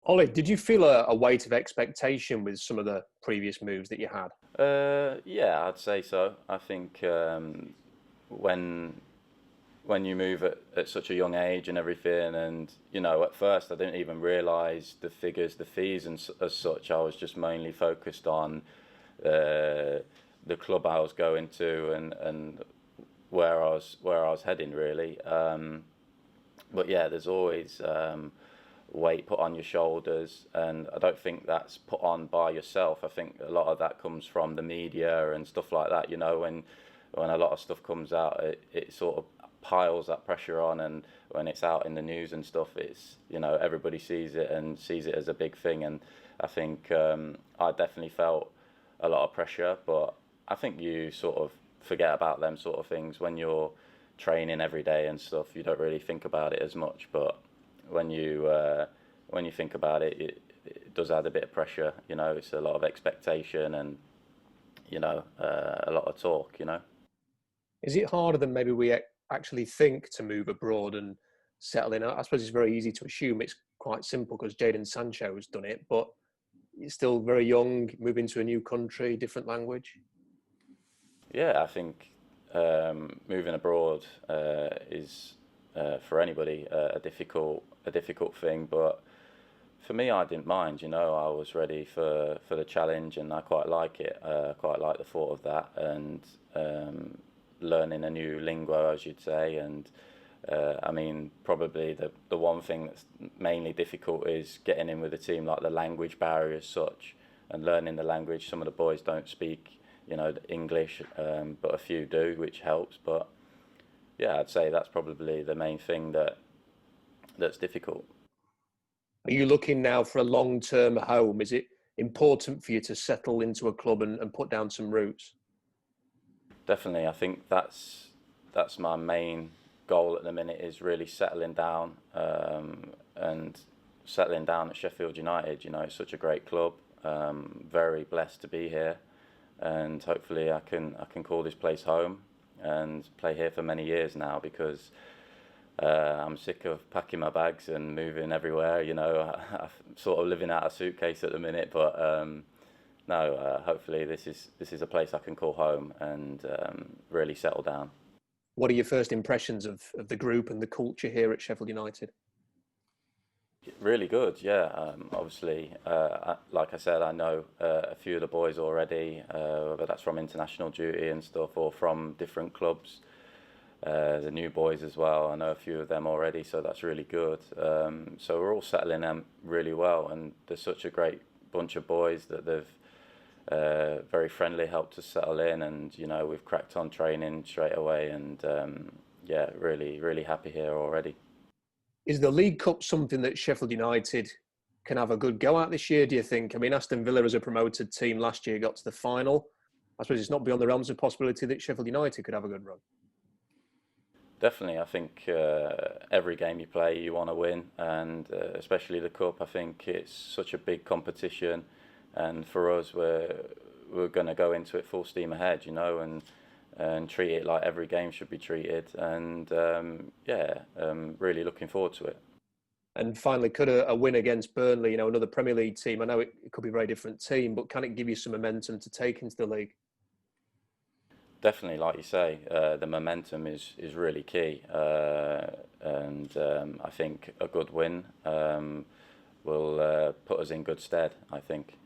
Ollie, did you feel a weight of expectation with some of the previous moves that you had? Yeah, I'd say so. I think when when you move at such a young age and everything, and at first I didn't even realise the figures, the fees, and as such. I was just mainly focused on uh, the club I was going to and where I was heading really. But yeah, there's always weight put on your shoulders, and I don't think that's put on by yourself. I think a lot of that comes from the media and stuff like that. When a lot of stuff comes out, it sort of piles that pressure on, and when it's out in the news and stuff, it's everybody sees it and sees it as a big thing. And I think I definitely felt a lot of pressure, but I think you sort of forget about them sort of things when you're training every day and stuff. You don't really think about it as much, but when you uh, when you think about it, it does add a bit of pressure. It's a lot of expectation and a lot of talk. Is it harder than maybe we actually think to move abroad and settle in? I suppose it's very easy to assume it's quite simple because Jadon Sancho has done it, but you're still very young, moving to a new country, different language. Yeah, I think moving abroad is for anybody a difficult thing, but for me, I didn't mind. I was ready for the challenge, and I quite like it. Quite like the thought of that, and learning a new lingo, as you'd say. And I mean, probably the one thing that's mainly difficult is getting in with a team, like the language barrier as such, and learning the language. Some of the boys don't speak, English, but a few do, which helps. But yeah, I'd say that's probably the main thing that's difficult. Are you looking now for a long-term home? Is it important for you to settle into a club and put down some roots? Definitely, I think that's my main goal at the minute, is really settling down, and settling down at Sheffield United. It's such a great club. Very blessed to be here, and hopefully I can call this place home and play here for many years now, because I'm sick of packing my bags and moving everywhere. I'm sort of living out a suitcase at the minute, but no, hopefully this is a place I can call home and really settle down. What are your first impressions of the group and the culture here at Sheffield United? Really good, yeah. Obviously, like I said, I know a few of the boys already, whether that's from international duty and stuff or from different clubs. The new boys as well, I know a few of them already, so that's really good. So we're all settling in really well, and there's such a great bunch of boys that they've very friendly, helped us settle in, and we've cracked on training straight away, and yeah, really, really happy here already. Is the League Cup something that Sheffield United can have a good go at this year, do you think? I mean, Aston Villa, as a promoted team last year, got to the final. I suppose it's not beyond the realms of possibility that Sheffield United could have a good run. Definitely, I think every game you play, you want to win, and especially the cup. I think it's such a big competition, and for us, we're going to go into it full steam ahead, and treat it like every game should be treated. And yeah, really looking forward to it. And finally, could a win against Burnley, another Premier League team, I know it could be a very different team, but can it give you some momentum to take into the league? Definitely, like you say, the momentum is really key, and I think a good win will put us in good stead, I think.